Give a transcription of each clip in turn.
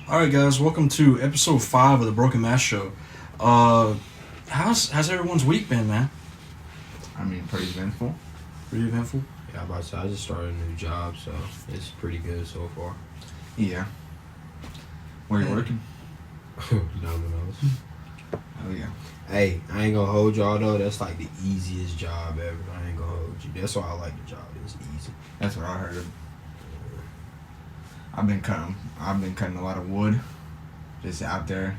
Alright guys, welcome to episode 5 of TheBrokenMaskShow. How's everyone's week been, man? I mean, pretty eventful. Pretty eventful? Yeah, I'm about to say, I just started a new job, so it's pretty good so far. Yeah. Where you working? Domino's. Oh, yeah. Hey, I ain't gonna hold y'all though. That's like the easiest job ever. I ain't gonna hold you. That's why I like the job. It's easy. That's what I heard. I've been cutting a lot of wood. Just out there.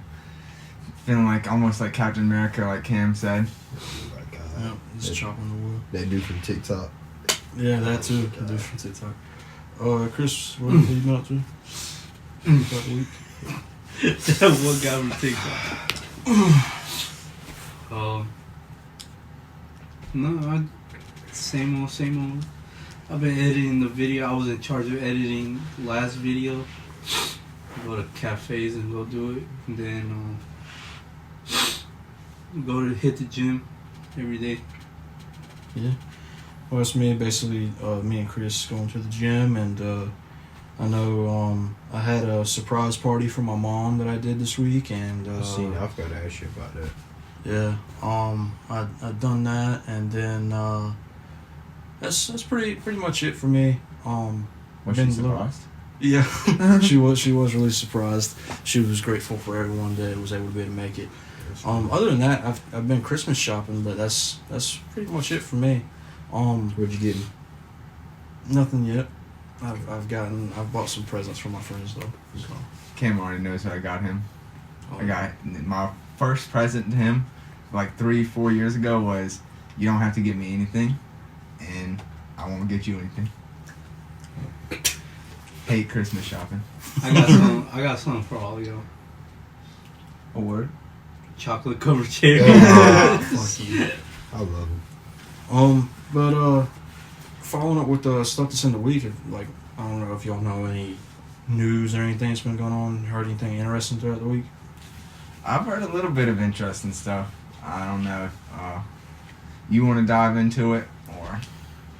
Feeling like almost like Captain America, like Cam said. Oh my God. Yeah, just chopping the wood. That dude from TikTok. Yeah, that too. The dude from TikTok. Chris, what have you been up to? About the week? That one guy from TikTok. No, same old. I've been editing the video. I was in charge of editing last video. Go to cafes and go do it, and then go to hit the gym every day. Yeah. Well, it's me, basically, me and Chris going to the gym, and I know I had a surprise party for my mom that I did this week, and I forgot to ask you about that. yeah, I done that, and then that's pretty much it for me. Was she surprised? Yeah, she was really surprised. She was grateful for everyone that was able to be able to make it. Other than that, I've been Christmas shopping, but that's pretty much it for me. What'd you get? Nothing yet. I've bought some presents for my friends though. So. Cam already knows what I got him. Oh. I got my first present to him, like 3-4 years ago, was you don't have to get me anything, and I won't get you anything. Hate Christmas shopping. I got something for all y'all. A word? Chocolate covered cherry. Fuck you. I love them. But following up with the stuff that's in the week, like I don't know if y'all know any news or anything that's been going on. Heard anything interesting throughout the week? I've heard a little bit of interesting stuff. I don't know if you want to dive into it or.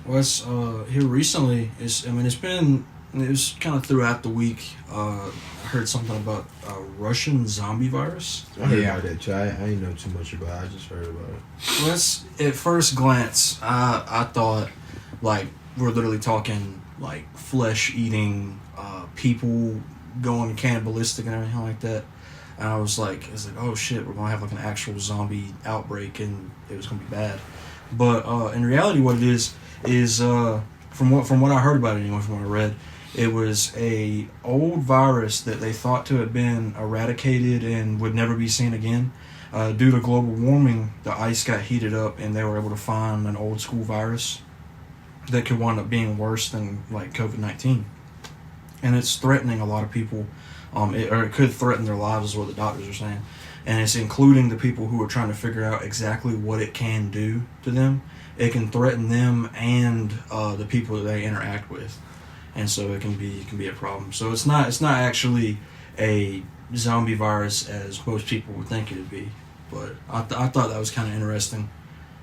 Well, it's here recently. It was kind of throughout the week. I heard something about a Russian zombie virus. I heard about that, too. I ain't know too much about it. I just heard about it. Well, at first glance, I thought, like, we're literally talking, like, flesh-eating people going cannibalistic and everything like that. And I was like, oh, shit, we're going to have, like, an actual zombie outbreak, and it was going to be bad. But in reality, what it is from what I heard about it anyway, from what I read, it was a old virus that they thought to have been eradicated and would never be seen again. Due to global warming, the ice got heated up, and they were able to find an old school virus that could wind up being worse than like COVID-19. And it's threatening a lot of people, it could threaten their lives, is what the doctors are saying. And it's including the people who are trying to figure out exactly what it can do to them. It can threaten them and the people that they interact with. And so it can be a problem. So it's not actually a zombie virus as most people would think it would be. But I thought that was kind of interesting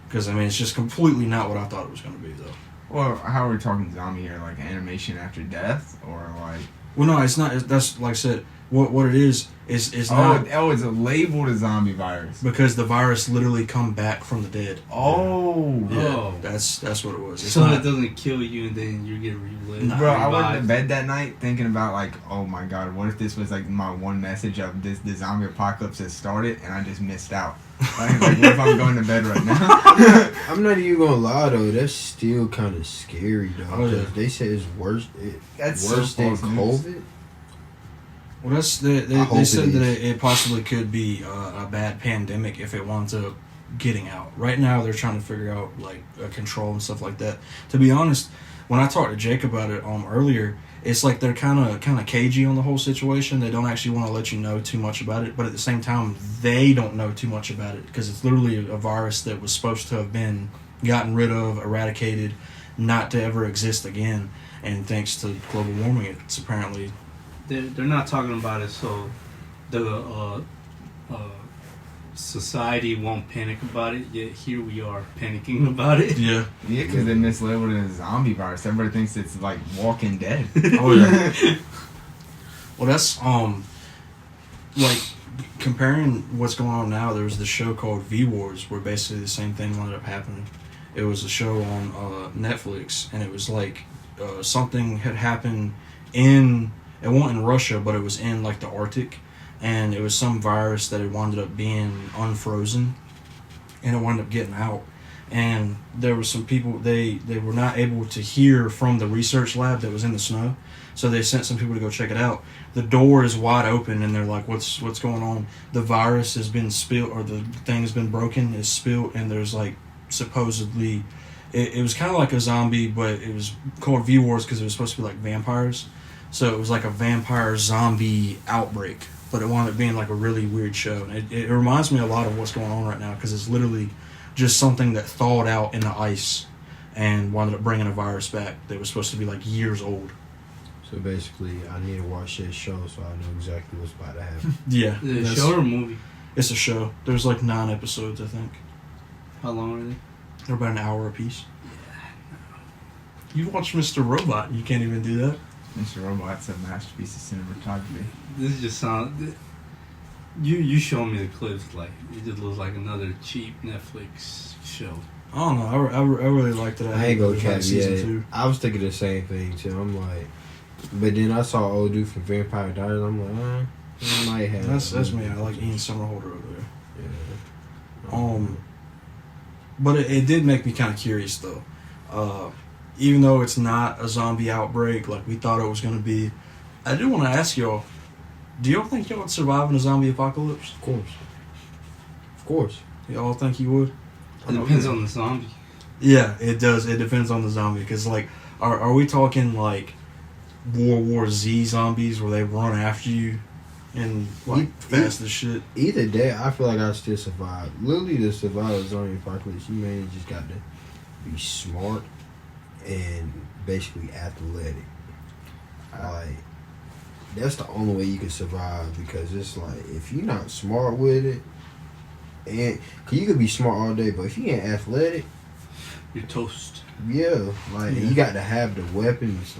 because I mean it's just completely not what I thought it was going to be though. Well, how are we talking zombie here? Like animation after death, or like? Well, no, it's not. That's like I said. What it is not. It's a labeled a zombie virus Because the virus literally come back from the dead. Oh, Yeah, Oh. that's what it was. It's So not, it doesn't kill you and then you get relived. Nah. bro! I went to bed that night thinking about like, oh my god, what if this was like my one message of the zombie apocalypse has started and I just missed out? Like what if I'm going to bed right now? I'm not even gonna lie though, that's still kind of scary though. Oh, yeah. They say it's worse. That's worse so than false news. COVID. Well, they said that it possibly could be a bad pandemic if it winds up getting out. Right now, they're trying to figure out like a control and stuff like that. To be honest, when I talked to Jake about it earlier, it's like they're kind of cagey on the whole situation. They don't actually want to let you know too much about it, but at the same time, they don't know too much about it because it's literally a virus that was supposed to have been gotten rid of, eradicated, not to ever exist again. And thanks to global warming, it's apparently. They're not talking about it so the society won't panic about it, yet here we are panicking about it. Yeah. Yeah, because they mislabeled it as a zombie virus. Everybody thinks it's like Walking Dead. Oh yeah. Well, that's like comparing what's going on now, there was this show called V Wars where basically the same thing ended up happening. It was a show on Netflix, and it was like something had happened it wasn't in Russia, but it was in like the Arctic, and it was some virus that had wound up being unfrozen, and it wound up getting out. And there were some people, they were not able to hear from the research lab that was in the snow, so they sent some people to go check it out. The door is wide open, and they're like, what's going on? The virus has been spilled, or the thing has been broken, is spilled, and there's like supposedly, it was kind of like a zombie, but it was called V Wars because it was supposed to be like vampires. So it was like a vampire zombie outbreak, but it wound up being like a really weird show. And it reminds me a lot of what's going on right now, because it's literally just something that thawed out in the ice and wound up bringing a virus back that was supposed to be like years old. So basically, I need to watch that show so I know exactly what's about to happen. Yeah. Is it a show or a movie? It's a show. There's like 9 episodes, I think. How long are they? They're about an hour apiece. You watch Mr. Robot, you can't even do that. Mr. Robot's a masterpiece of cinematography. This just sounds. You show me the clips, like it just looks like another cheap Netflix show. I don't know. I really liked it. I ain't gonna had cap season yet. 2. I was thinking the same thing too. I'm like, but then I saw old dude from Vampire Diaries. I'm like, I might have. That's me. I like Ian Somerhalder over there. Yeah. But it did make me kind of curious though. Even though it's not a zombie outbreak like we thought it was going to be, I do want to ask y'all, do y'all think y'all would survive in a zombie apocalypse? Of course. Of course. Y'all think you would? It depends on the zombie. Yeah, it does. It depends on the zombie. Because, like, are we talking, like, World War Z zombies where they run after you and, like, fast as shit? Either day, I feel like I still survive. Literally, to survive a zombie apocalypse, you mainly just got to be smart and basically athletic. Like, that's the only way you can survive, because it's like, if you're not smart with it, and cause you could be smart all day, but if you ain't athletic, You're toast. yeah, like you got to have the weapons.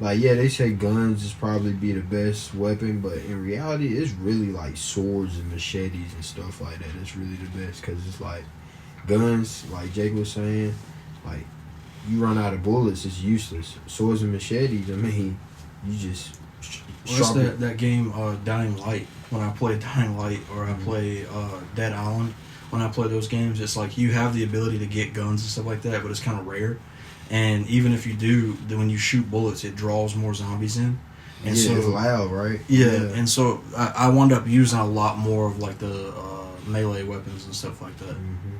Like yeah, they say guns is probably be the best weapon, but in reality, it's really like swords and machetes and stuff like that. That's really the best, cause it's like guns, like Jake was saying, like you run out of bullets, it's useless. Swords and machetes, I mean, you just What's that game, Dying Light? When I play Dying Light or I play Dead Island, when I play those games, it's like you have the ability to get guns and stuff like that, but it's kind of rare. And even if you do, then when you shoot bullets, it draws more zombies in. And yeah, so it's loud, right? Yeah, and so I wound up using a lot more of like the melee weapons and stuff like that. Mm-hmm.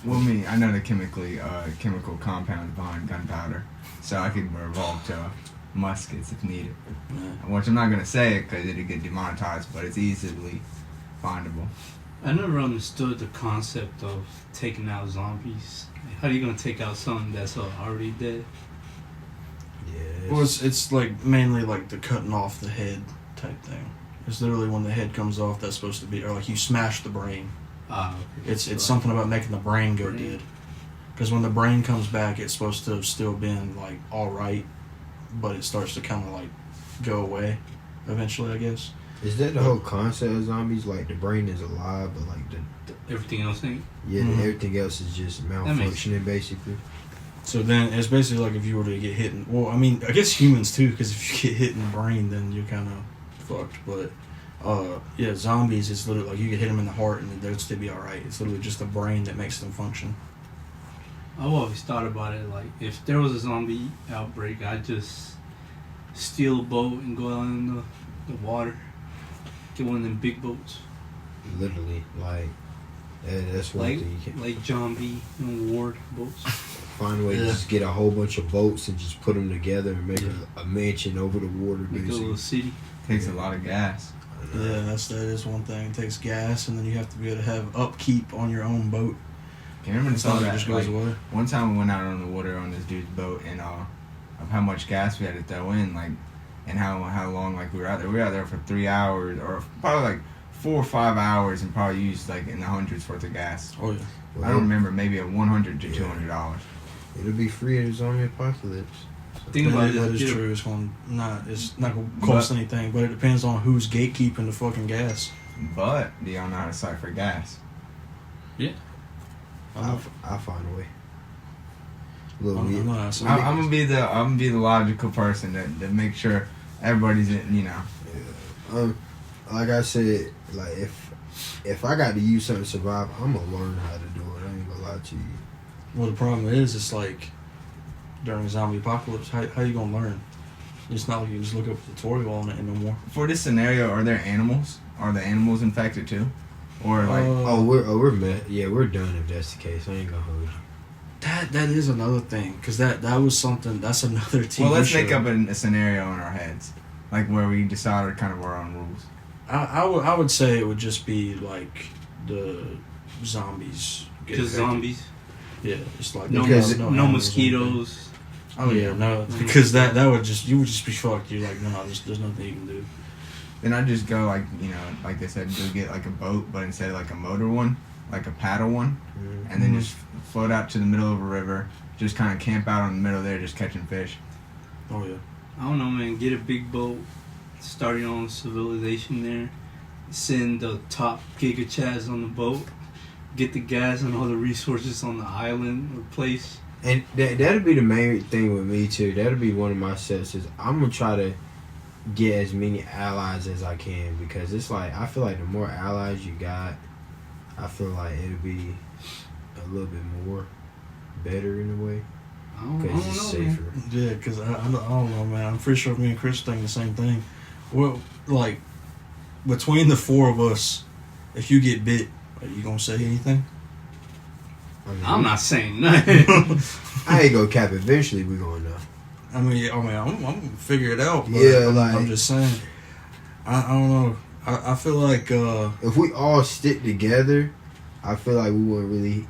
Well, I know the chemical compounds behind gunpowder, so I could revolve to muskets if needed. Yeah. Which I'm not gonna say it because it'd get demonetized, but it's easily findable. I never understood the concept of taking out zombies. How are you gonna take out something that's already dead? Yeah. Well, it's like mainly like the cutting off the head type thing. It's literally when the head comes off, that's supposed to be, or like you smash the brain. Okay. It's something about making the brain go dead. Because when the brain comes back, it's supposed to have still been like all right, but it starts to kind of like go away eventually, I guess. Is that the whole concept of zombies? Like the brain is alive, but like Everything else ain't. yeah, Mhm. everything else is just malfunctioning basically. So then it's basically like if you were to get hit in, well, I mean, I guess humans too, because if you get hit in the brain, then you're kind of fucked. But yeah, zombies, it's literally like you can hit them in the heart and they'll still be alright. It's literally just the brain that makes them function. I've always thought about it like if there was a zombie outbreak, I'd just steal a boat and go out in the water, get one of them big boats, Literally, like that's one like thing you can like John B. and Ward boats. find a way to just get a whole bunch of boats and just put them together and make a mansion over the water. Make a Basically, little city. Takes a lot of gas. Yeah, that is one thing. It takes gas, and then you have to be able to have upkeep on your own boat. Can you remember It's not saw like it that? just goes Like, away. one time we went out on the water on this dude's boat, and of how much gas we had to throw in, like, and how long like we were out there. We were out there for 3 hours, or probably like 4 or 5 hours, and probably used like in the hundreds worth of gas. Oh yeah. I don't remember, maybe $100 to $200. It'll be free in the zombie apocalypse. Think about That it. is true. It's not gonna cost anything, but it depends on who's gatekeeping the fucking gas. But do y'all know how to siphon gas? I'll find a way. Little I'm weird. not I'm gonna be the logical person that make sure everybody's in, you know. Yeah. Like I said, like if I got to use something to survive, I'm gonna learn how to do it. I ain't gonna lie to you. Well, the problem is, it's like during the zombie apocalypse, how you gonna learn? It's not like you just look up a tutorial on it no more. For this scenario, are there animals? Are the animals infected too? Or like We're done if that's the case. I ain't gonna hold you. That is another thing, because that was something. That's another TV well, let's show. make up a scenario in our heads, like where we decide kind of our own rules. I would say it would just be like the zombies. get Just infected. zombies. Yeah, it's like No, Because no animals mosquitoes. Oh yeah, no, because that would just you would just be fucked. You're like, no, there's nothing you can do. Then I just go like, you know, like they said, go get like a boat, but instead of like a motor one, like a paddle one, and then just float out to the middle of a river, just kind of camp out in the middle there, just catching fish. Oh yeah. I don't know, man. Get a big boat, start your own civilization there. Send the top Giga Chads on the boat. Get the gas and all the resources on the island or place. And that'll be the main thing with me too. That'll be one of my sets. Is I'm gonna try to get as many allies as I can, because it's like I feel like the more allies you got, I feel like it'll be a little bit more better in a way, I don't because it's know, man. safer. Yeah, because I don't know, man. I'm pretty sure me and Chris think the same thing. Well, like between the four of us, if you get bit, are you gonna say anything? I mean, I'm not saying nothing. I ain't gonna cap. Eventually, we gonna know. I'm gonna figure it out. But Yeah, I'm just saying. I don't know. I feel like If we all stick together, I feel like we wouldn't really,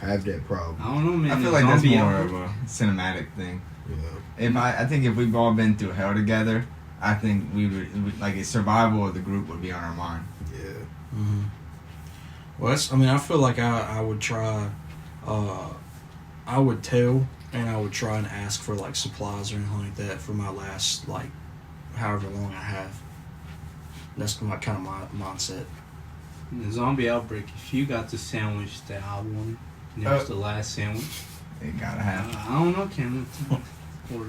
have that problem. I don't know, man. I feel The like that's zombie more outbreak- of a cinematic thing. Yeah. I think if we've all been through hell together, I think we would like a survival of the group would be on our mind. Yeah. Mm-hmm. Well, I feel like I would try. I would tell, and I would try and ask for like supplies or anything like that for my last like however long I have. That's my kind of my mindset. In the zombie outbreak, if you got the sandwich that I wanted, and it was the last sandwich, It gotta happen. I don't know, Cameron. Or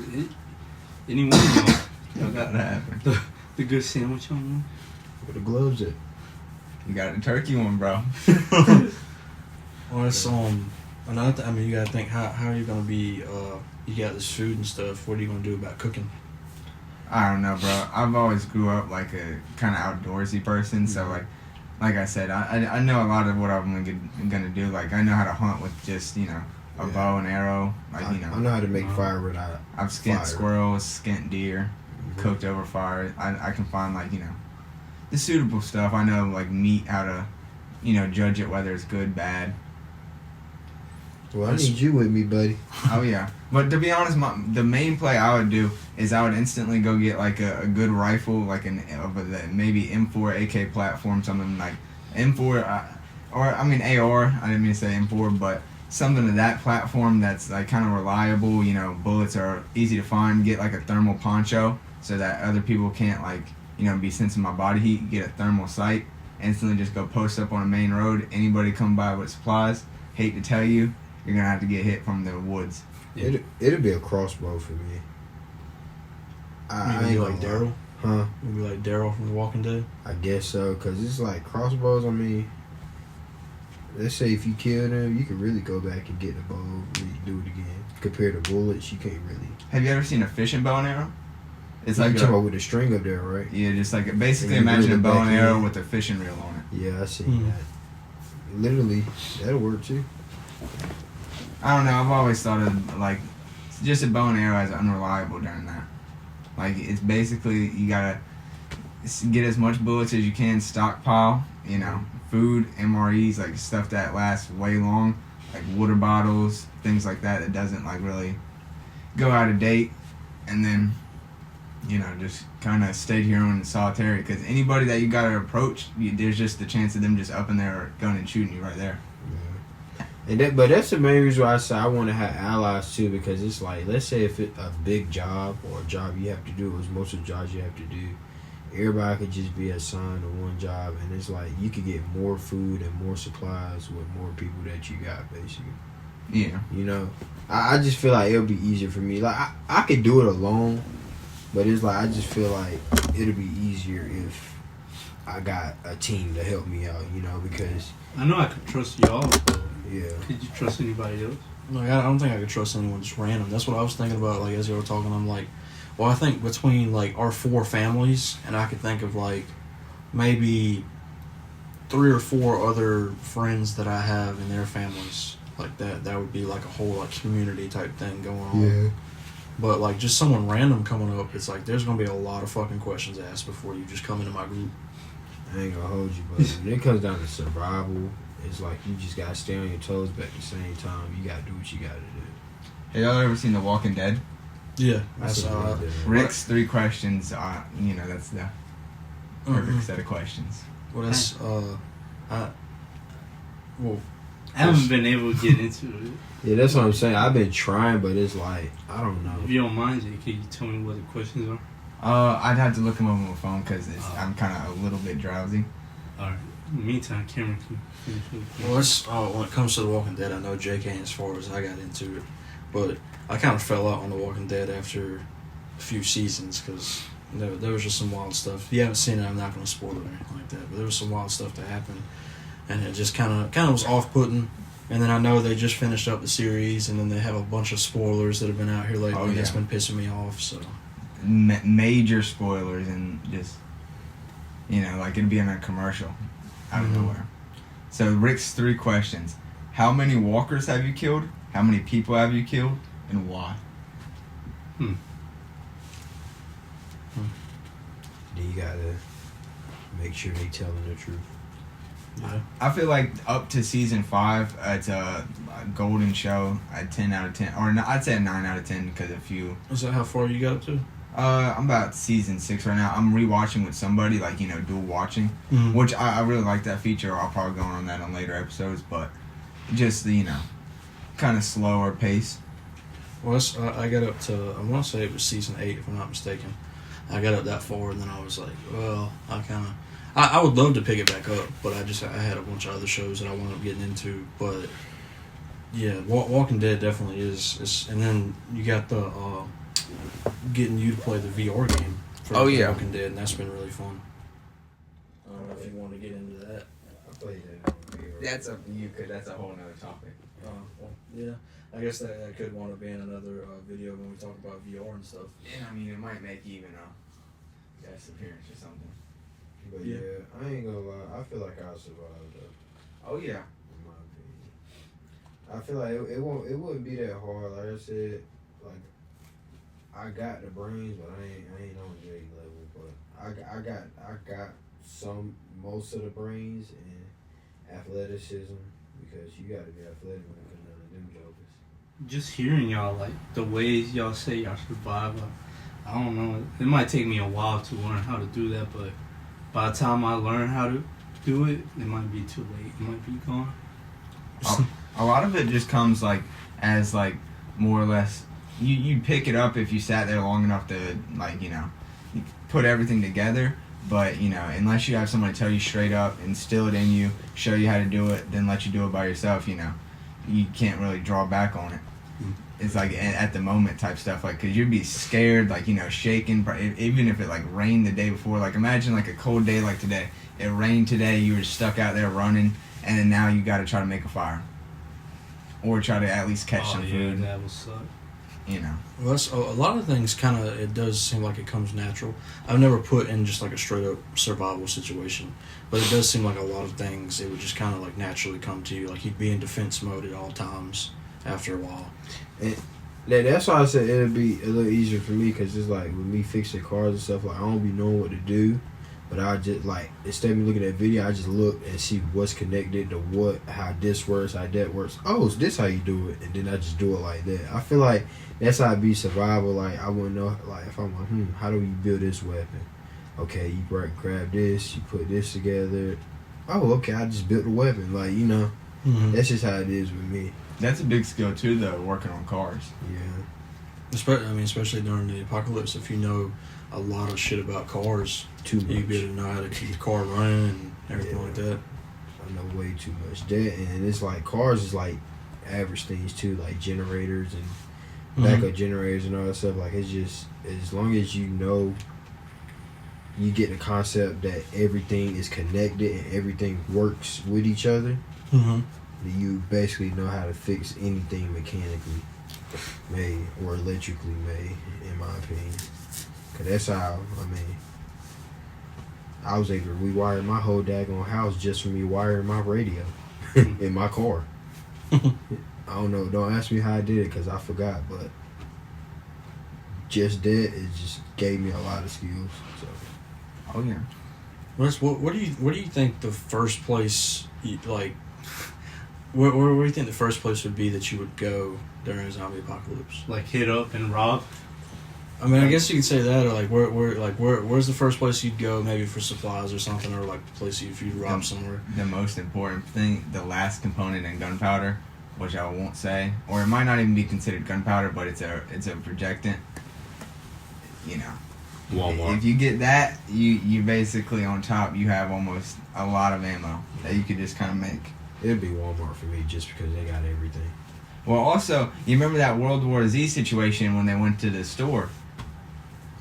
anyone else. Y'all got Gotta happen. the good sandwich on one? Where the gloves at? You got the turkey one, bro. Well, it's another. You gotta think how are you gonna be? You got this food and stuff. What are you gonna do about cooking? I don't know, bro. I've always grew up like a kind of outdoorsy person, so like I said, I know a lot of what I'm gonna do. Like I know how to hunt with just a bow and arrow. Like I know how to make fire without. I've skinned fire. squirrels, skinned deer, cooked over fire. I can find the suitable stuff. I know like meat, how to judge it whether it's good, bad. Well, I need you with me, buddy. Oh yeah, but to be honest, the main play I would do is I would instantly go get like a good rifle, like maybe M4 AK platform, something like M4, AR. I didn't mean to say M4, but something of that platform that's like kind of reliable. Bullets are easy to find. Get like a thermal poncho so that other people can't be sensing my body heat. Get a thermal sight. Instantly just go post up on a main road. Anybody come by with supplies, hate to tell you, you're gonna have to get hit from the woods. Yeah. It'll be a crossbow for me. You be like Daryl? Huh? You be like Daryl from The Walking Dead? I guess so, because it's like crossbows. Let's say if you kill them, you can really go back and get the bow and do it again. Compared to bullets, you can't really. Have you ever seen a fishing bow and arrow? It's You like talking about with the string up there, right? yeah, just like basically And you imagine a reel it bow and back arrow in. with a fishing reel on it. Yeah, I seen that. Literally, that'll work too. I don't know. I've always thought of just a bow and arrow as unreliable during that. Like it's basically you gotta get as much bullets as you can, stockpile. Food, MREs, like stuff that lasts way long, like water bottles, things like that. That doesn't really go out of date, and then just kind of stay here on solitary. Because anybody that you gotta approach, there's just the chance of them just up in there or gun and shooting you right there. Yeah. But that's the main reason why I say I want to have allies too, because it's like, let's say if it's a big job or a job you have to do, is most of the jobs you have to do, everybody could just be assigned to one job, and it's like you could get more food and more supplies with more people that you got, basically. Yeah. You know, I just feel like it'll be easier for me. Like I could do it alone, but it's like I just feel like it'll be easier if I got a team to help me out. You know, because I know I could trust y'all, but yeah. could you trust anybody else? Like, I don't think I could trust anyone just random. That's what I was thinking about. Like, as you were talking, I'm like, well, I think between like our 4 families, and I could think of like maybe 3 or 4 other friends that I have and their families. Like that would be like a whole like community type thing going on. Yeah. But like just someone random coming up, it's like there's gonna be a lot of fucking questions asked before you just come into my group. I ain't gonna hold you, but when it comes down to survival, it's like you just gotta stay on your toes, but at the same time, you gotta do what you gotta do. Have y'all ever seen The Walking Dead? Yeah, That's a good idea. Rick's 3 questions. You know, that's the perfect set of questions. Well, that's I haven't been able to get into it. Yeah, that's what I'm saying. I've been trying, but it's like I don't know. If you don't mind, Jay, can you tell me what the questions are? I'd have to look them up on my phone because I'm kind of a little bit drowsy. Alright. In the meantime, Cameron can finish with Well, it's, when it comes to The Walking Dead, I know Jake ain't as far as I got into it, but I kind of fell out on The Walking Dead after a few seasons because there was just some wild stuff. If you haven't seen it, I'm not going to spoil it or anything like that, but there was some wild stuff that happened, and it just kind of was off-putting. And then I know they just finished up the series, and then they have a bunch of spoilers that have been out here lately. Oh, yeah. That's been pissing me off. So Major spoilers and just, you know, like it'd be in a commercial out of nowhere. So Rick's 3 questions: how many walkers have you killed? How many people have you killed? And why? Then you gotta make sure they telling the truth. yeah. I feel like up to season 5, it's a golden show. A 10 out of 10, or no, I'd say a 9 out of 10 because a few. Is that how far you got up to? I'm about season 6 right now. I'm rewatching with somebody, like, you know, dual watching, which I really like that feature. I'll probably go on that on later episodes, but just the, you know, kind of slower pace. Well, I got up to, I want to say it was season 8, if I'm not mistaken. I got up that far, and then I was like, well, I would love to pick it back up, but I had a bunch of other shows that I wound up getting into. But yeah, Walking Dead definitely is. And then you got the getting you to play the VR game for Walking Dead, and that's been really fun. I don't know if you want to get into that. I played that on VR. That's up to you, because that's a whole nother topic. Well, yeah, I guess that could want to be in another video when we talk about VR and stuff. And I mean, it might make even a guest appearance or something. But Yeah. yeah, I ain't gonna lie. I feel like I'll survive though. Oh yeah. In my opinion, I feel like it wouldn't be that hard. Like I said, like I got the brains, but I ain't on J level. But I got most of the brains and athleticism, because you got to be athletic when it comes down to them jokers. Just hearing y'all, like, the ways y'all say y'all survive, I don't know. It might take me a while to learn how to do that, but by the time I learn how to do it, it might be too late. It might be gone. A lot of it just comes like as like more or less you pick it up if you sat there long enough to, like, you know, put everything together. But, you know, unless you have someone to tell you straight up, instill it in you, show you how to do it, then let you do it by yourself, you know, you can't really draw back on it. It's like at the moment type stuff, like, because you'd be scared, like, you know, shaking, even if it like rained the day before. Like, imagine like a cold day like today. It rained today, you were stuck out there running, and then now you got to try to make a fire or try to at least catch some food. That would suck. You know. Well, that's, a lot of things kind of, it does seem like it comes natural. I've never put in just like a straight up survival situation, but it does seem like a lot of things, it would just kind of like naturally come to you. Like, you'd be in defense mode at all times after a while. And that's why I said it'll be a little easier for me, because it's like with me fixing cars and stuff, like, I don't be knowing what to do, but I just, like, instead of me looking at video, I just look and see what's connected to what, how this works, how that works. Oh, is this how you do it? And then I just do it like that. I feel like that's how it be survival. Like, I wouldn't know, like, if I'm like, how do you build this weapon? Okay, you grab this, you put this together. Oh, okay, I just built the weapon. Like, you know, Mhm. That's just how it is with me. That's a big skill too, though. Working on cars. Yeah. Especially during the apocalypse, if you know a lot of shit about cars, Too much. you'd be able to know how to keep the car running and everything like that. I know way too much. That, and it's like cars is like average things too, like generators and backup generators and all that stuff. Like it's just as long as you know, you get the concept that everything is connected and everything works with each other. Mm-hmm. You basically know how to fix anything mechanically made or electrically made, in my opinion. Cause that's how, I mean, I was able to rewire my whole daggone house just from me wiring my radio in my car. I don't know, don't ask me how I did it cause I forgot, but just that, it just gave me a lot of skills. So. Oh yeah. What do you think the first place like? Where do you think the first place would be that you would go during a zombie apocalypse? Like hit up and rob. I mean, I guess you could say that, or like where's the first place you'd go, maybe for supplies or something, or like the place if you'd rob somewhere. The most important thing, the last component in gunpowder, which I won't say, or it might not even be considered gunpowder, but it's a projectant. You know, Walmart. if you get that, you basically on top you have almost a lot of ammo that you could just kind of make. It'd be Walmart for me just because they got everything. Well, also, you remember that World War Z situation when they went to the store?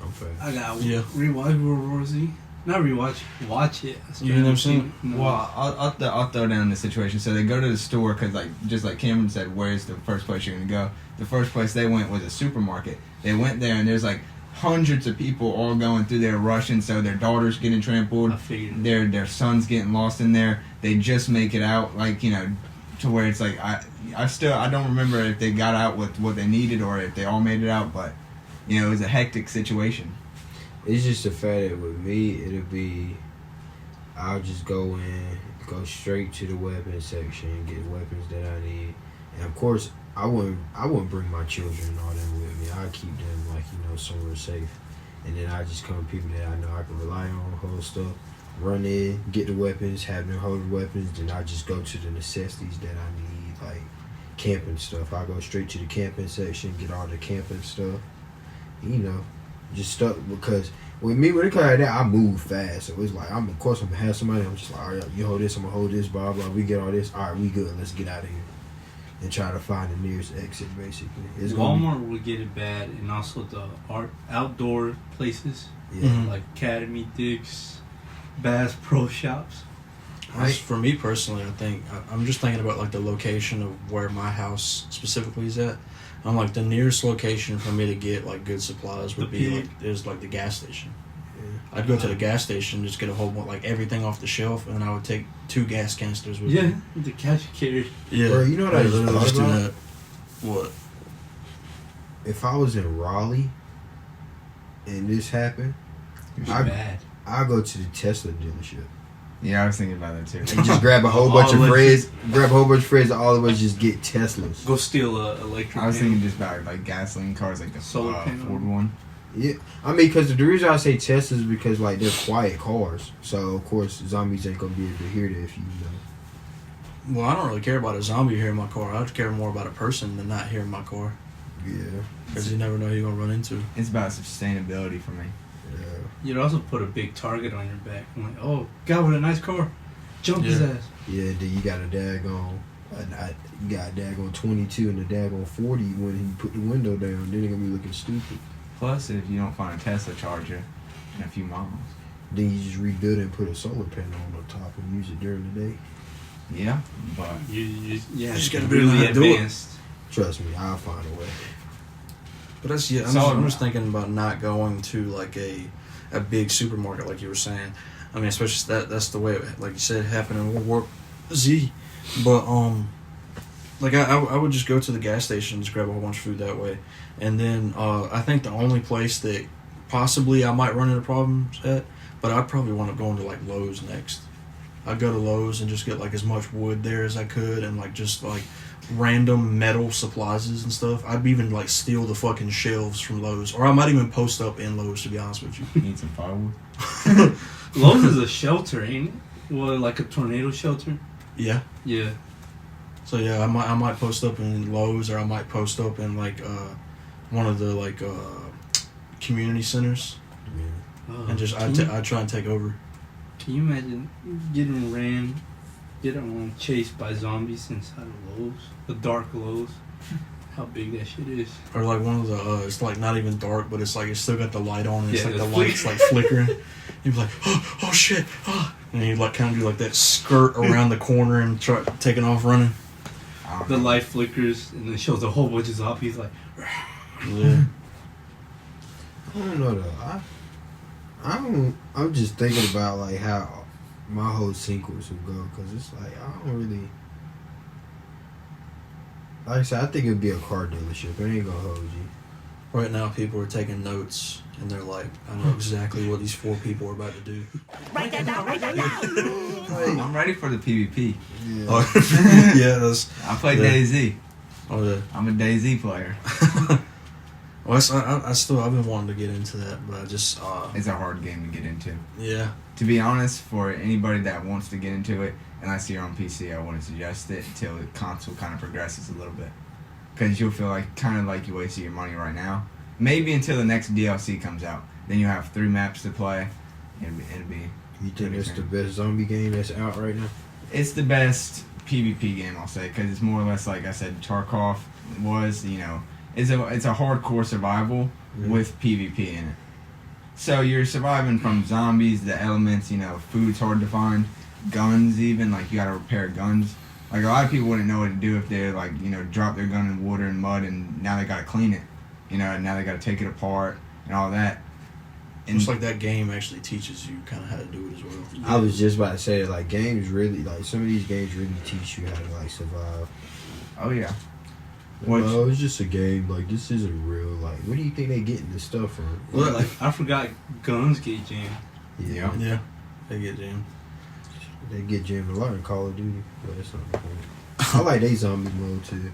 Okay. I got Yeah. rewatch World War Z. Not rewatch, watch it. I You never seen it? No. Well, I'll throw down the situation. So they go to the store because, like, just like Cameron said, where's the first place you're gonna go? The first place they went was a supermarket. They went there and there's like hundreds of people all going through there rushing. So their daughter's getting trampled. I figured. Their son's getting lost in there. They just make it out, like, you know, to where it's like I don't remember if they got out with what they needed or if they all made it out, but you know, it was a hectic situation. It's just the fact that with me, it'll be, I'll just go straight to the weapons section, get weapons that I need, and of course, I wouldn't bring my children and all that with me. I'd keep them, like, you know, somewhere safe, and then I just come with people that I know I can rely on, hold stuff, run in, get the weapons, have them hold the weapons, then I just go to the necessities that I need, like camping stuff. I go straight to the camping section, get all the camping stuff, you know. Just stuck because with me when it comes like that, I move fast. So it's like of course I'm gonna have somebody. I'm just like, all right, you hold this, I'm gonna hold this, blah blah. We get all this, all right, we good. Let's get out of here and try to find the nearest exit. Basically, it's Walmart would get it bad, and also the outdoor places like Academy, Dick's, Bass Pro Shops. For me personally, I think I'm just thinking about like the location of where my house specifically is at. I'm like the nearest location for me to get like good supplies would be like the gas station. Yeah. I'd go to the gas station, just get a whole bunch, like everything off the shelf, and I would take 2 gas canisters with me. The cash carry. Yeah, bro, you know what I literally just do about? that. What? If I was in Raleigh and this happened, I'd go to the Tesla dealership. Yeah, I was thinking about that too. And just grab a whole bunch of friends, and all of us just get Teslas. Go steal a electric. I was thinking just about like gasoline cars, like the Solar Ford one. Yeah, I mean, because the reason I say Teslas is because like they're quiet cars, so of course zombies ain't gonna be able to hear that if you know. Well, I don't really care about a zombie hearing my car. I'd care more about a person than not hearing my car. Yeah, Because you never know who you're gonna run into. It's about sustainability for me. yeah. You'd also put a big target on your back. I'm like, oh, guy with a nice car, jump his ass. Yeah, then you got a daggone, you got a daggone 22 and a daggone 40 when he put the window down. Then they're gonna be looking stupid. Plus, if you don't find a Tesla charger in a few miles. Then you just rebuild it and put a solar panel on the top and use it during the day. Yeah, but You just gotta be really able to do it. advanced. Trust me, I'll find a way. But that's I'm just thinking about not going to like a big supermarket like you were saying. I mean, especially that's the way it, like you said, happened in World War Z. But like I would just go to the gas station, just grab a whole bunch of food that way, and then I think the only place that possibly I might run into problems at, but I'd probably want to go into like Lowe's next. I'd go to Lowe's and just get like as much wood there as I could, and like just like random metal supplies and stuff. I'd even like steal the fucking shelves from Lowe's, or I might even post up in Lowe's, to be honest with you. need some firewood. Lowe's is a shelter, ain't it? Well, like a tornado shelter. Yeah. Yeah. So yeah, I might post up in Lowe's, or I might post up in like one of the like community centers, and just I try and take over. Can you imagine getting chased by zombies inside of Lowe's, the dark Lowe's? How big that shit is. Or like one of the it's like not even dark, but it's like it's still got the light on. And it's Yeah, like the the light's like flickering. You'd be like, oh shit, and you like kind of do like that skirt around the corner and try taking off running. The light flickers and then shows a whole bunch of zombies like. Yeah. I don't know though. I'm just thinking about like how my whole sequence would go, because it's like I don't really. Like I said, I think it'd be a car dealership. I ain't gonna hold you. Right now, people are taking notes, and they're like, I know exactly what these 4 people are about to do. Write that down, write that down. I'm ready for the PvP. Yeah. Oh, yeah, that's. I play Yeah. DayZ. Oh yeah. I'm a DayZ player. Well, I've been wanting to get into that, but I just It's a hard game to get into. yeah. To be honest, for anybody that wants to get into it, unless you're on PC, I wouldn't suggest it until the console kind of progresses a little bit. Because you'll feel like kind of like you wasted your money right now. Maybe until the next DLC comes out. Then you'll have 3 maps to play. It'll be You think it's the best zombie game that's out right now? It's the best PvP game, I'll say, because it's more or less like I said, Tarkov was, it's a hardcore survival with PvP in it. So you're surviving from zombies, the elements, food's hard to find, guns even, like you gotta repair guns. Like a lot of people wouldn't know what to do if they like, drop their gun in water and mud and now they gotta clean it. And now they gotta take it apart and all that. And It's like that game actually teaches you kind of how to do it as well. I was just about to say that, like, games really, like, some of these games really teach you how to, like, survive. oh yeah. Well, it's just a game. Like, this isn't real. Like, where do you think they getting this stuff from? Well, like I forgot guns get jammed. Yeah. Yeah, they get jammed. They get jammed a lot in Call of Duty, but that's not the point. I like they zombie mode too.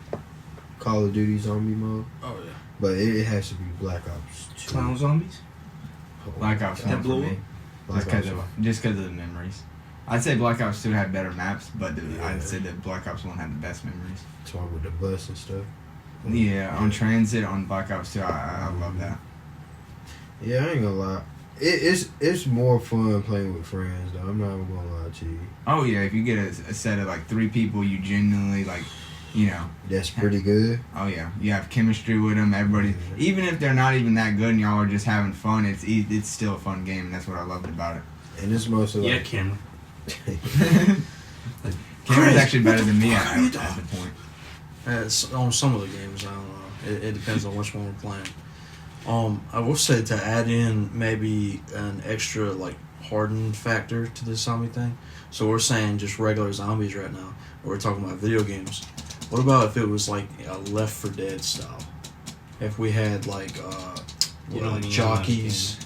Call of Duty zombie mode, Oh yeah. but it has to be Black Ops 2. Clown zombies. Black Ops God. 1 for blow me. up? Black Ops 1. Just because of the memories. I'd say Black Ops 2 had better maps, but Yeah. I'd say that Black Ops 1 had the best memories. That's why with the bus and stuff. Yeah, on Transit, on Black Ops 2, I love that. Yeah, I ain't gonna lie. It's more fun playing with friends though. I'm not even gonna lie to you. Oh yeah, if you get a set of like 3 people you genuinely like, That's pretty good. oh yeah, you have chemistry with them, everybody. Yeah. Even if they're not even that good and y'all are just having fun, it's still a fun game, and that's what I loved about it. And it's mostly Yeah, like camera. Cameron's actually better than me at you the point. It's on some of the games. I don't know. It depends on which one we're playing. I will say to add in maybe an extra like hardened factor to this zombie thing. So we're saying just regular zombies right now. We're talking about video games. What about if it was like a Left 4 Dead style? If we had like jockeys.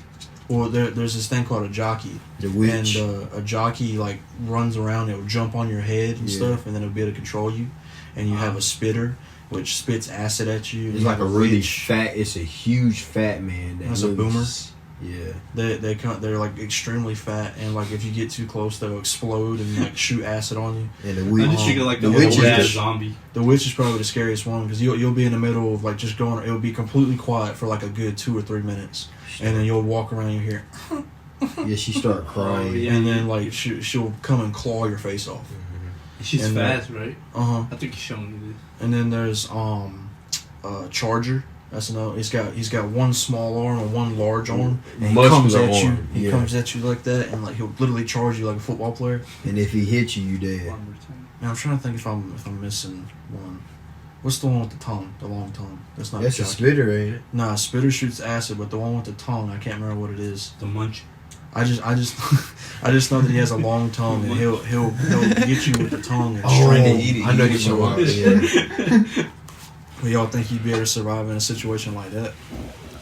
Well, there's this thing called a jockey. the witch. And a jockey like runs around. It'll jump on your head and Yeah. stuff, and then it'll be able to control you. And you have a spitter, which spits acid at you. It's You like have a really witch. fat. It's a huge fat man. That's a boomer? Yeah. They're like extremely fat, and like if you get too close, they'll explode and like shoot acid on you. And the I witch. just figure like the the witch old ass is zombie. The witch is probably the scariest one because you'll be in the middle of like just going. It'll be completely quiet for like a good 2 or 3 minutes, and then you'll walk around. You hear, yeah, she start crying. Oh, yeah. and then like she'll come and claw your face off. She's And, fast, right? I think you're showing me this. And then there's Charger. That's another. He's got one small arm and one large arm. And he Muscular comes at you. arm, He yeah. comes at you like that, and like he'll literally charge you like a football player. And if he hits you, you dead. One more time. Now I'm trying to think if I'm missing one. What's the one with the tongue? The long tongue. That's not. That's a jockey. spitter, ain't it? Nah, spitter shoots acid, but the one with the tongue, I can't remember what it is. The munch. I just I just know that he has a long tongue, and he'll get you with the tongue and Oh, strangle eat you. it. I know you're talking about. Yeah. Well, y'all think he'd be able to survive in a situation like that?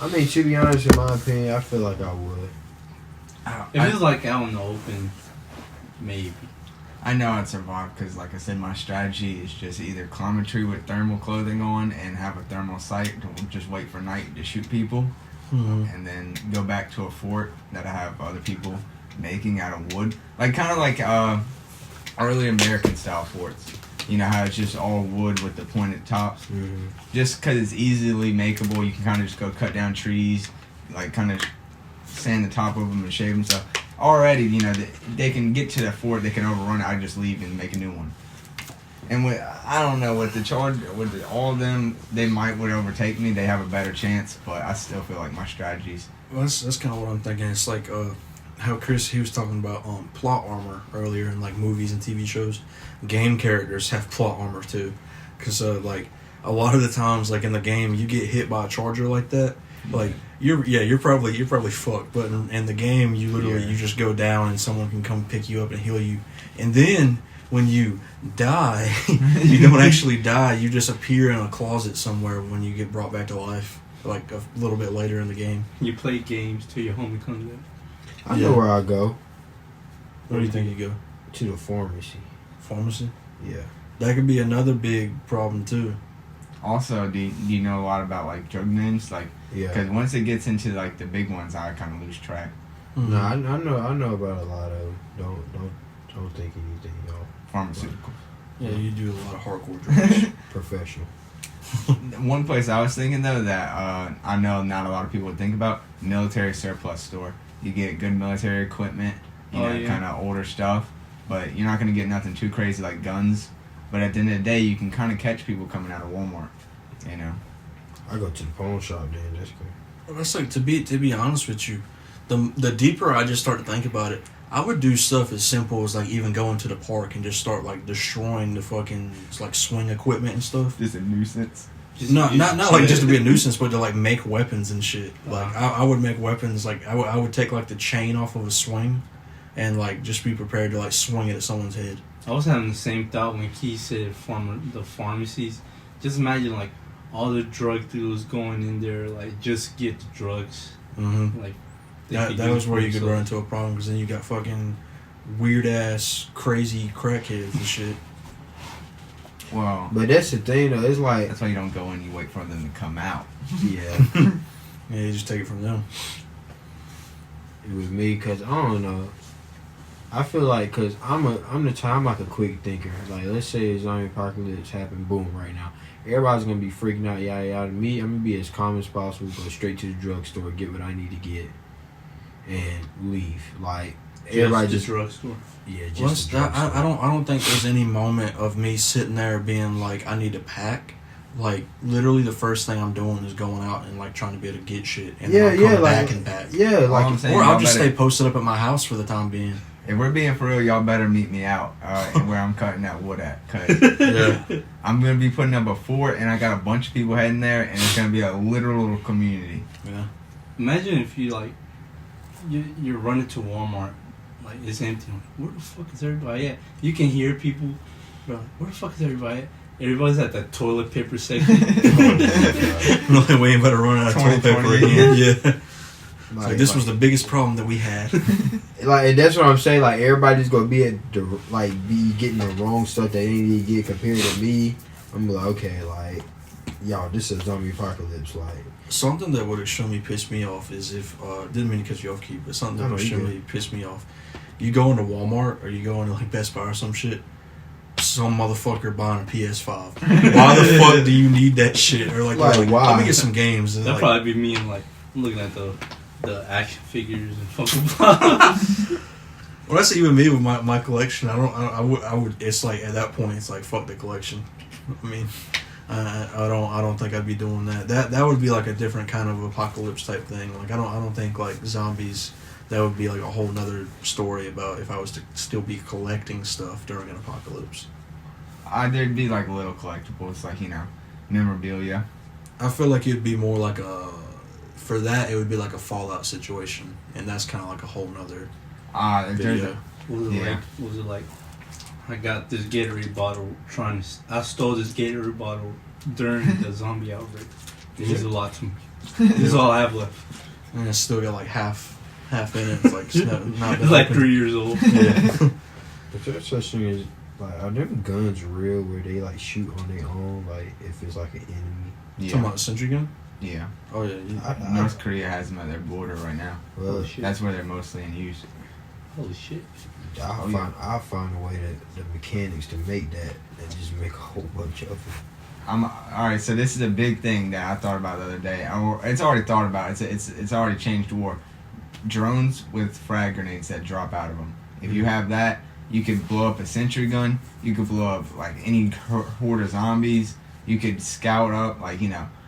I mean, to be honest, in my opinion, I feel like I would. If it was like out in the open, maybe. I know I'd survive because, like I said, my strategy is just either climb a tree with thermal clothing on and have a thermal sight to just wait for night to shoot people, and then go back to a fort that I have other people making out of wood, like kind of like early American style forts. You know how it's just all wood with the pointed tops? Mm-hmm. Just because it's easily makeable, you can kind of just go cut down trees, like kind of sand the top of them and shave them. So already, you know, they can get to the fort, they can overrun it. I just leave and make a new one. And with, I don't know, with the charge, with all of them, they would overtake me. They have a better chance, but I still feel like my strategies. Well, that's kind of what I'm thinking. It's like how Chris, he was talking about plot armor earlier in like movies and TV shows. Game characters have plot armor too, because like a lot of the times, like in the game, you get hit by a charger like that, like you're probably fucked. But in the game, you literally you just go down and someone can come pick you up and heal you, and then when you die, you don't actually die. You just appear in a closet somewhere when you get brought back to life, like a little bit later in the game. You play games till your homie comes in. I know where I go. Where do you think you go? To the pharmacy. Pharmacy? Yeah. That could be another big problem too. Also, do you know a lot about like drug names? Like, Yeah. because once it gets into like the big ones, I kind of lose track. Mm-hmm. No, I know about a lot of them. Don't think anything, y'all. Pharmaceutical. Yeah, you do a lot of hardcore drugs. Professional. One place I was thinking though that I know not a lot of people would think about, military surplus store. You get good military equipment, you know, kind of older stuff, but you're not gonna get nothing too crazy like guns. But at the end of the day, you can kind of catch people coming out of Walmart, you know. I go to the pawn shop then. That's good. Well, that's like to be honest with you, the deeper I just start to think about it, I would do stuff as simple as like even going to the park and just start like destroying the fucking like swing equipment and stuff. Just a nuisance. Not like just to be a nuisance, but to like make weapons and shit. Like I would make weapons. Like I would take like the chain off of a swing, and like just be prepared to like swing it at someone's head. I was having the same thought when Keith said the pharmacies. Just imagine like all the drug dealers going in there, like just get the drugs. Mm-hmm. Like that was where you could run into a problem, because then you got fucking weird ass crazy crackheads and shit. Well, But that's the thing though. It's like, that's why you don't go in. You wait for them to come out. yeah, Yeah, you just take it from them. with me, cause I don't know. I feel like, cause I'm like a quick thinker. Like, let's say a zombie apocalypse happen, boom, right now. Everybody's gonna be freaking out, yada yada. Me, I'm gonna be as calm as possible. Go straight to the drugstore, get what I need to get, and leave. Like everybody just drugstore. Yeah, Well, just the drugstore. I don't think there's any moment of me sitting there being like, I need to pack. Like literally, the first thing I'm doing is going out and like trying to be able to get shit, and then I'll come back and pack. Yeah, All like I'm saying, Or I'll y'all just better- stay posted up at my house for the time being. If we're being for real, y'all better meet me out where I'm cutting that wood at. Cause Yeah. I'm gonna be putting up a fort, and I got a bunch of people heading there, and it's gonna be a literal little community. Yeah. Imagine if you like, you're running to Walmart, like it's empty. Like, where the fuck is everybody at? You can hear people. Like, where the fuck is everybody at? Everybody's at the toilet paper section. No, we ain't better run out of toilet paper 2020. again. Yeah. Like, this was the biggest problem that we had. Like, and that's what I'm saying. Like, everybody's gonna be at the be getting the wrong stuff that they need to get compared to me. I'm like, okay, like, y'all, this is a zombie apocalypse. Like, Something that would extremely piss me off is if didn't mean to cut you off, Keith, but something that No, would you extremely piss me off. You go into Walmart or you go into like Best Buy or some shit. Some motherfucker buying a PS5. Why the fuck do you need that shit? Or like why? let me get some games. And That'd like, probably be me and like looking at the action figures and Funko Pops. well, that's even me with my collection. I would. It's like at that point, it's like fuck the collection. I mean, I don't think I'd be doing that. That would be like a different kind of apocalypse type thing. Like I don't think like zombies. That would be like a whole nother story about if I was to still be collecting stuff during an apocalypse. There'd be like little collectibles, like, you know, memorabilia. I feel like it'd be more like for that, it would be like a Fallout situation, and that's kind of like a whole nother There's video. Was it like I got this Gatorade bottle I stole this Gatorade bottle during the zombie outbreak. This is a lot to me. This is all I have left. And it's still got like half in it. It's like it's not It's like 3 years old. Yeah. if there's such thing as, like, are them guns real where they like shoot on their own, like if it's like an enemy? Yeah. Talking about Sentry Gun? Yeah. Oh yeah. I- North Korea has them at their border right now. Well, shit. That's where they're mostly in use. Holy shit. I'll find a way that the mechanics to make that and just make a whole bunch of them. Alright, so this is a big thing that I thought about the other day. It's already thought about. It's already changed war. Drones with frag grenades that drop out of them. If you have that, you could blow up a sentry gun. You could blow up like any horde of zombies. You could scout up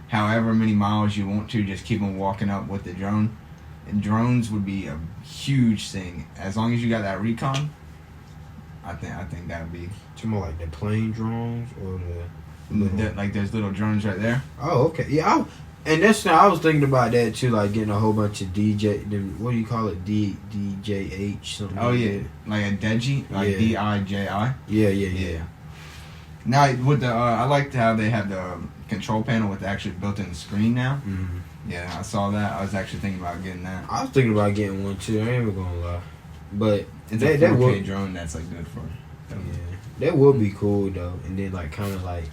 however many miles you want to. Just keep them walking up with the drone. And drones would be a huge thing as long as you got that recon. I think that would be. More like the plane drones or the like there's little drones right there. Oh, okay. Yeah, and I was thinking about that too, like getting a whole bunch of what do you call it? DJH something. Oh yeah, like a Digi, like DIJI. Yeah. Now with the I liked how they have the control panel with the actually built-in screen now. Mm-hmm. Yeah, I saw that. I was actually thinking about getting that. I was thinking about getting one too. I ain't even gonna lie, but It's a 4K drone that's like good for. Yeah, that would be cool though, and then like kind of like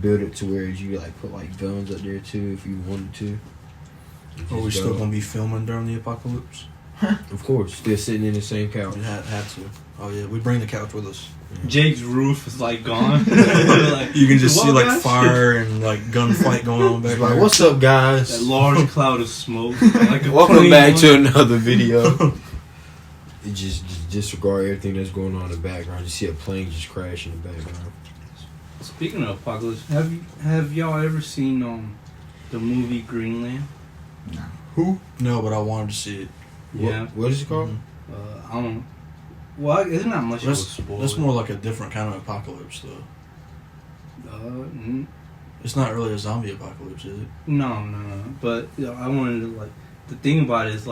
build it to where you like put like guns up there too if you wanted to. Are we still gonna be filming during the apocalypse? Of course, still sitting in the same couch. We had to. Oh yeah, we bring the couch with us. Jake's roof is like gone. Like, you can just see like guys? fire and like gunfight going on back Like, there. what's up, guys? That large cloud of smoke. Like a Welcome plane back to going- another video. You just disregard everything that's going on in the background. You see a plane just crash in the background. Speaking of apocalypse, have y'all ever seen the movie Greenland? No. Who? No, but I wanted to see it. Yeah. What is it called? Mhm. I don't. Well, isn't that much of a spoiler? That's more like a different kind of apocalypse, though. It's not really a zombie apocalypse, is it? No. But I wanted to the thing about it is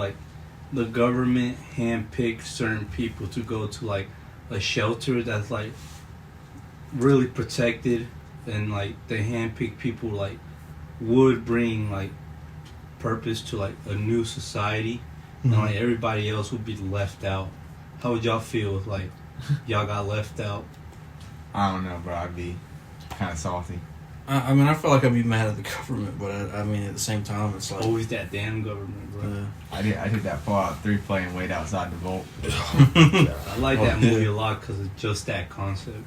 the government handpicks certain people to go to like a shelter that's like really protected, and like they handpick people like would bring like purpose to like a new society, and like everybody else would be left out. How would y'all feel if like y'all got left out? I don't know, bro. I'd be kind of salty. I mean, I feel like I'd be mad at the government, but I mean, at the same time, it's like Always that damn government, bro. I did that Fallout 3 play and wait outside the vault. I like that Oh, movie yeah. a lot because it's just that concept.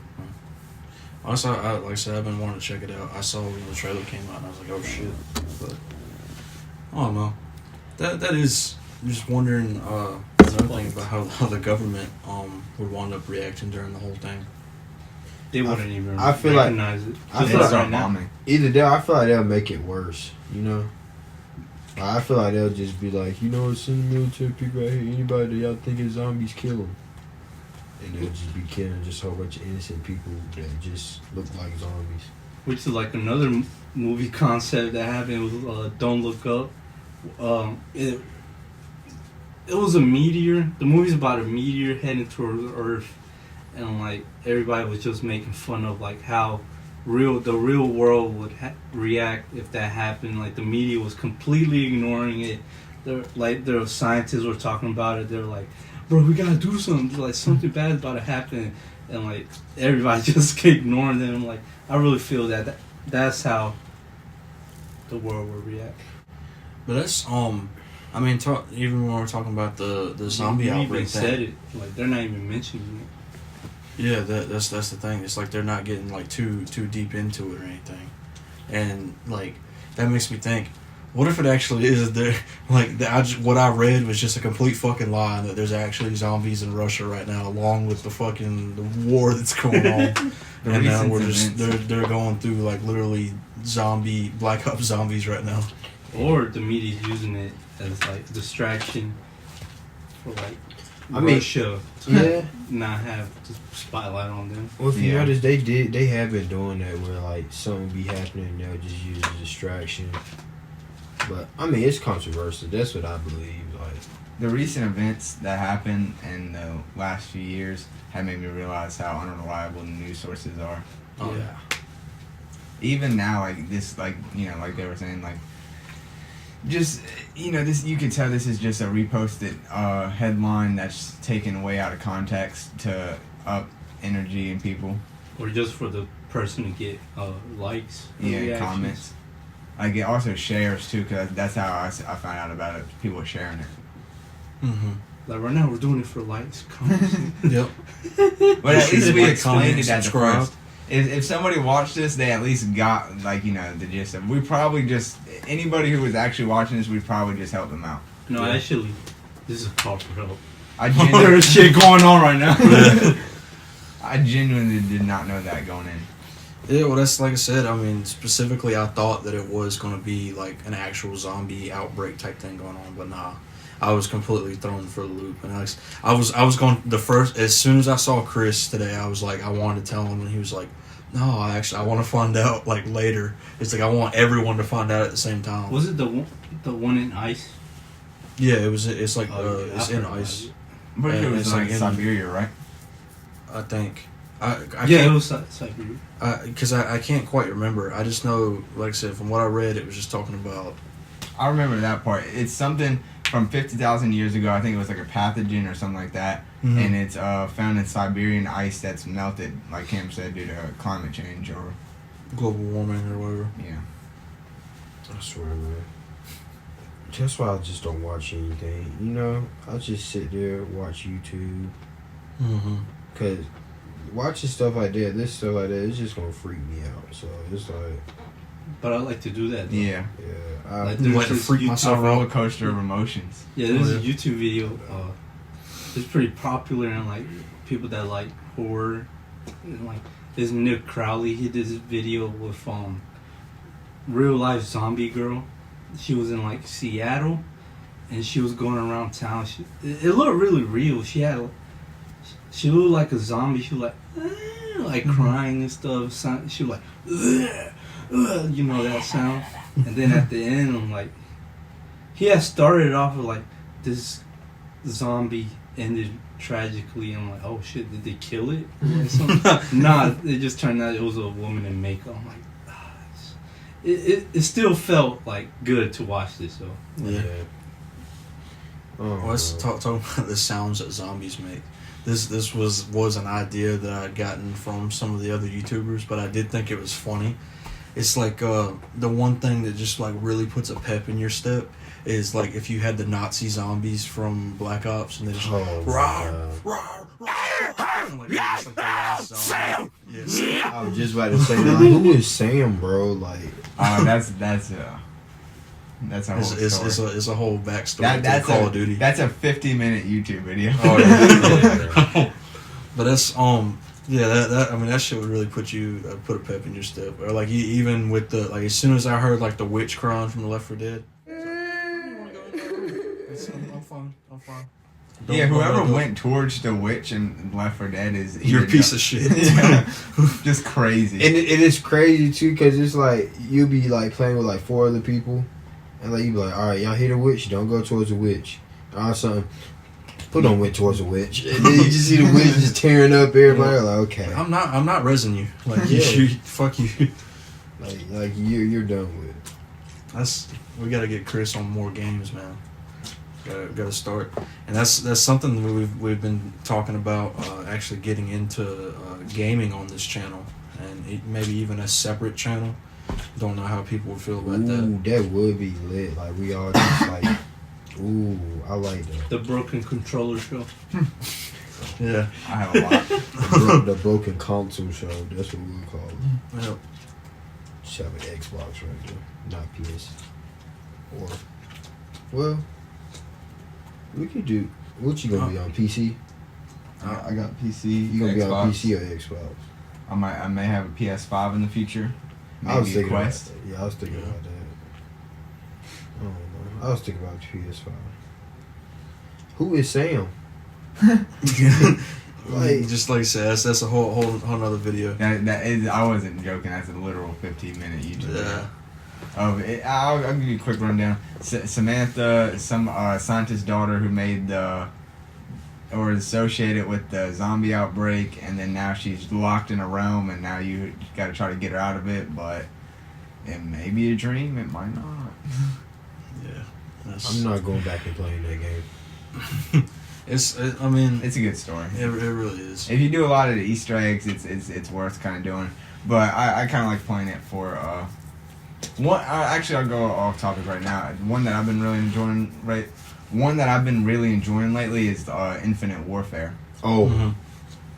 Also, like I said, I've been wanting to check it out. I saw when the trailer came out, and I was like, oh shit. But I don't know. That is just wondering another thing about how the government would wind up reacting during the whole thing. They wouldn't even I feel like- recognize it. I Just feel like- right now. bombing. Either that, I feel like they'll make it worse. You know. I feel like they'll just be like, send the military people out here. Anybody that y'all think is zombies, kill them. And they'll just be killing just a whole bunch of innocent people that just look like zombies. Which is like another movie concept that happened with Don't Look Up. It was a meteor. The movie's about a meteor heading towards Earth, and like everybody was just making fun of like how the real world would react if that happened. Like the media was completely ignoring it. The scientists were talking about it. They're like, "Bro, we gotta do something. Like something bad is about to happen." And like everybody just kept ignoring them. Like I really feel that's how the world would react. But that's I mean, even when we're talking about the zombie You outbreak even thing. said it. Like they're not even mentioning it. Yeah, that's the thing. It's like they're not getting like too deep into it or anything, and like that makes me think, what if it actually is there? Like what I read was just a complete fucking lie, and that there's actually zombies in Russia right now, along with the war that's going on, and now we're just they're going through like literally Black Ops zombies right now. Or the media's using it as like distraction for like Russia to Yeah. not have the spotlight on them. Well, if you Yeah. notice, they have been doing that where like something be happening, they'll just use a distraction. But I mean, it's controversial. That's what I believe. Like, The recent events that happened in the last few years have made me realize how unreliable the news sources are. Oh Yeah. Even now, like this, like like they were saying, like just this, you could tell this is just a reposted headline that's taken way out of context to up energy in people. Or just for the person to get likes. reactions. Comments. Like it also shares too, because that's how I found out about it. People are sharing it. Mm-hmm. Like right now, we're doing it for likes, comments. Yep. But at least we Like, explained comment, it at the subscribe. first. If somebody watched this, they at least got, like, you know, the gist of it. We probably just, anybody who was actually watching this, we probably just helped them out. No, Yeah. actually, this is a call for help. I There's shit going on right now. I genuinely did not know that going in. Yeah, well, that's like I said. I mean, specifically, I thought that it was going to be like an actual zombie outbreak type thing going on, but nah, I was completely thrown for the loop. And I was going the first as soon as I saw Chris today, I was like, I wanted to tell him, and he was like, no, I want to find out like later. It's like I want everyone to find out at the same time. Was it the one in ice? Yeah, it was. It's like Yeah, it's I in heard about ice. it. But it Yeah, was it's like like in- Siberia, right? I think. I Yeah, it can't, was Siberia. because I can't quite remember. I just know, like I said, from what I read, it was just talking about. I remember that part. It's something from 50,000 years ago. I think it was like a pathogen or something like that. Mhm. And it's found in Siberian ice that's melted, like Cam said, due to climate change or, Global warming or whatever. yeah. I swear, man. That's why I just don't watch anything. You know, I just sit there, watch YouTube. Mm-hmm. Because watching stuff like that, this stuff like that, it's just going to freak me out. So it's like, But I like to do that. Though. Yeah. yeah. Like, You there's like to this freak YouTube- myself A out. roller coaster of emotions. Yeah, there's Oh, a yeah. YouTube video. It's pretty popular and like people that like horror. And, like this Nick Crowley, he did this video with real life zombie girl. She was in like Seattle, and she was going around town. It looked really real. She looked like a zombie. She was like crying and stuff. She was like, you know that sound. And then at the end, I'm like, he had started off with like this zombie ended tragically. I'm like, oh shit, did they kill it? Or something? Nah, it just turned out it was a woman in makeup. I'm like, it still felt like good to watch this though. Yeah. Oh, Let's talk about the sounds that zombies make. This was an idea that I'd gotten from some of the other YouTubers, but I did think it was funny. It's like the one thing that just like really puts a pep in your step is like if you had the Nazi zombies from Black Ops and they just Oh, rawr, rawr, rawr, like, just like the last zombie. Yes. I was just about to say, like, who is Sam, bro? Like, That's a whole It's story. a whole backstory That's to Call of Duty. That's a 50-minute YouTube video. Oh, yeah. But that's yeah, that I mean that shit would really put a pep in your step. Or like even with the like as soon as I heard like the witch crying from the Left 4 Dead. I'm fine. Don't Yeah, whoever do it. went towards the witch and Left 4 Dead is You're a either piece of shit. Yeah. Just crazy. and it is crazy too, because it's like you'll be like playing with like 4 other people, and like you be like, all right, y'all hit a witch, don't go towards the witch. Or something, who don't went towards the witch, and then you just see the witch just tearing up everybody. Like, okay, I'm not resing you. Like Yeah. you fuck you. like you're done with. We gotta get Chris on more games, man. Gotta start, and that's something that we've been talking about. Actually, getting into gaming on this channel, and maybe even a separate channel. Don't know how people would feel about that. Ooh, that would be lit. Like we all just like, ooh, I like that. The Broken Controller Show. Yeah. I have a lot. The broken console show. That's what we would call it. Yep. Just have an Xbox right there, not PS. Or, well, we could do. What you gonna be on PC? I got PC. You gonna be on Xbox. PC or Xbox? I may have a PS5 in the future. Maybe I was a thinking Quest. about that. Yeah, I was thinking about that. I don't know. I was thinking about PS5. Who is Sam? Like- just like I said, that's a whole nother video. That is, I wasn't joking. That's a literal 15-minute YouTube video. Yeah. Of it. I'll give you a quick rundown. Samantha, some scientist's daughter who made or is associated with the zombie outbreak, and then now she's locked in a realm, and now you got to try to get her out of it. But it may be a dream. It might not. Yeah. I'm not going back and playing that game. I mean, It's a good story. it really is. If you do a lot of the Easter eggs, it's worth kind of doing. But I kind of like playing it for one. Actually, I'll go off topic right now. One that I've been really enjoying one that I've been really enjoying lately is Infinite Warfare. Oh, Mhm.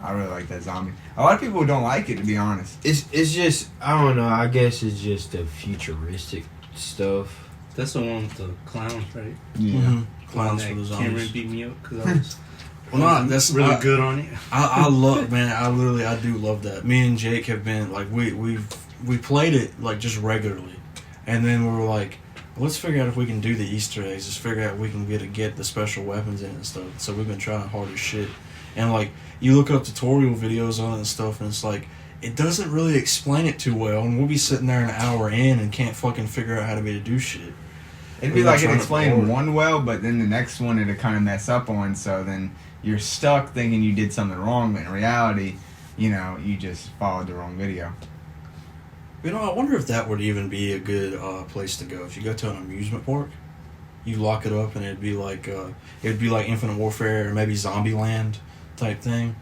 I really like that zombie. A lot of people don't like it, to be honest. it's just I don't know. I guess it's just the futuristic stuff. That's the one with the clowns, right? Yeah. Mhm. Clowns for the Cameron zombies. beat me up because I was Well, no, that's really good on it. I love, man. I do love that. Me and Jake have been like we played it like just regularly, and then we were like, let's figure out if we can do the Easter eggs. Just figure out if we can get the special weapons in and stuff. So we've been trying hard as shit, and like you look up tutorial videos on it and stuff, and it's like it doesn't really explain it too well, and we'll be sitting there an hour in and can't fucking figure out how to do shit. It'd be We're like it trying to explained forward. one well, but then the next one it'd kind of mess up on, so then you're stuck thinking you did something wrong, but in reality, you know, you just followed the wrong video. You know, I wonder if that would even be a good place to go. If you go to an amusement park, you lock it up, and it'd be like Infinite Warfare or maybe Zombieland type thing.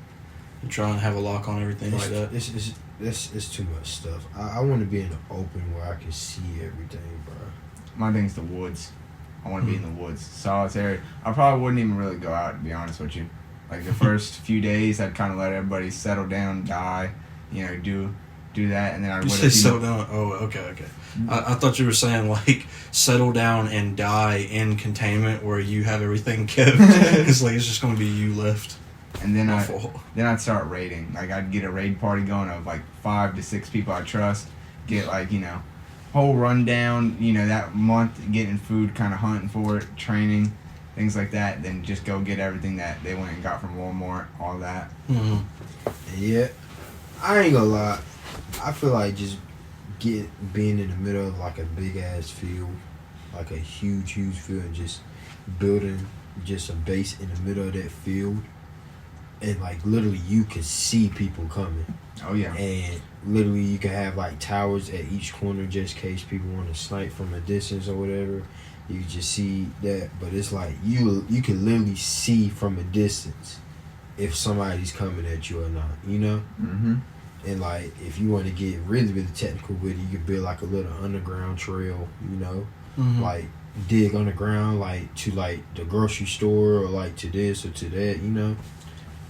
You try and have a lock on everything like that. It's too much stuff. I want to be in the open where I can see everything, bro. My thing's the woods. I want to be in the woods, solitary. I probably wouldn't even really go out, to be honest with you. Like the first few days, I'd kind of let everybody settle down, die, you know, do that, and then I would. You say settle down. Oh, okay. I thought you were saying like settle down and die in containment where you have everything kept. Because like it's just going to be you left. And then My fault. I'd start raiding. Like I'd get a raid party going of like 5 to 6 people I trust. Get like, you know, whole rundown, you know, that month, getting food, kind of hunting for it, training, things like that. Then just go get everything that they went and got from Walmart, all that. Mm-hmm. Yeah, I ain't gonna lie. I feel like just being in the middle of like a big ass field, like a huge field, and just building just a base in the middle of that field, and like literally you can see people coming. Oh yeah. And literally you can have like towers at each corner just in case people want to snipe from a distance or whatever. You just see that, but it's like you can literally see from a distance if somebody's coming at you or not, you know? Mm-hmm. And like if you want to get really technical with it, you can build like a little underground trail, you know? Mm-hmm. Like dig underground like to like the grocery store or like to this or to that, you know?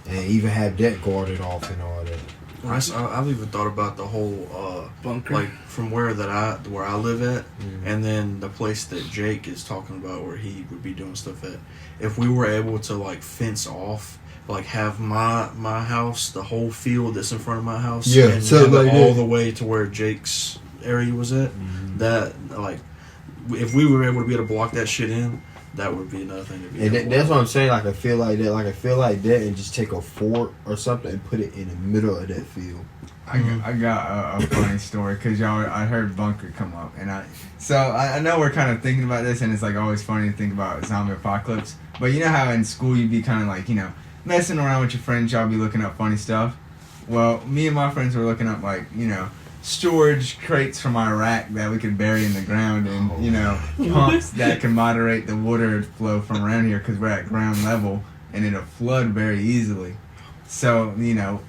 And even have that guarded off and all that. I've even thought about the whole Bunker. like from where I live at, Mhm. and then the place that Jake is talking about where he would be doing stuff at. If we were able to like fence off, like have my house, the whole field that's in front of my house, Yeah, and so have it like all that. the way to where Jake's area was at. Mhm. That like, if we were able to be able to block that shit in, that would be another thing to be. And that's what I'm saying. Like I feel like that. Like I feel like that, and just take a fort or something and put it in the middle of that field. I got a funny story because I heard Bunker come up, and I know we're kind of thinking about this, and it's like always funny to think about zombie apocalypse. But you know how in school you'd be kind of like, you know, messing around with your friends, y'all be looking up funny stuff. Well, me and my friends were looking up like, you know, storage crates from Iraq that we could bury in the ground, and you know, pumps that can moderate the water flow from around here because we're at ground level and it'll flood very easily. So you know,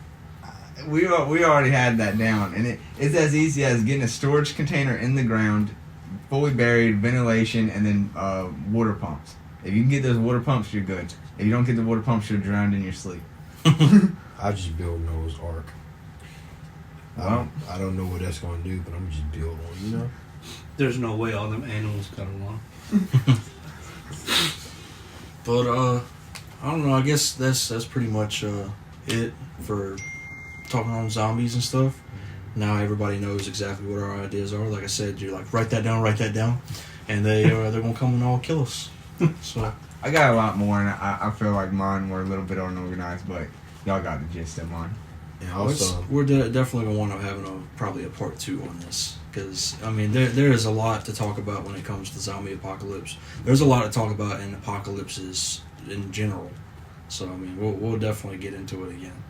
we already had that down, and it's as easy as getting a storage container in the ground, fully buried, ventilation, and then water pumps. If you can get those water pumps, you're good. If you don't get the water pumps, you're drowned in your sleep. I just build Noah's Ark. Well, I don't know what that's gonna do, but I'm just build one. You know. There's no way all them animals got along. But I don't know. I guess that's pretty much it for talking on zombies and stuff. Now everybody knows exactly what our ideas are. Like I said, you're like write that down, and they're gonna come and all kill us. So I got a lot more, and I feel like mine were a little bit unorganized, but y'all got the gist of mine. And also, we're definitely gonna want to have probably a part 2 on this, because I mean there is a lot to talk about when it comes to zombie apocalypse. There's a lot to talk about in apocalypses in general. So I mean we'll definitely get into it again.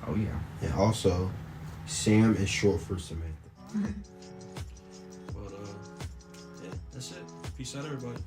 Oh yeah. and also, Sam is short for Samantha. But yeah, that's it. Peace out, everybody.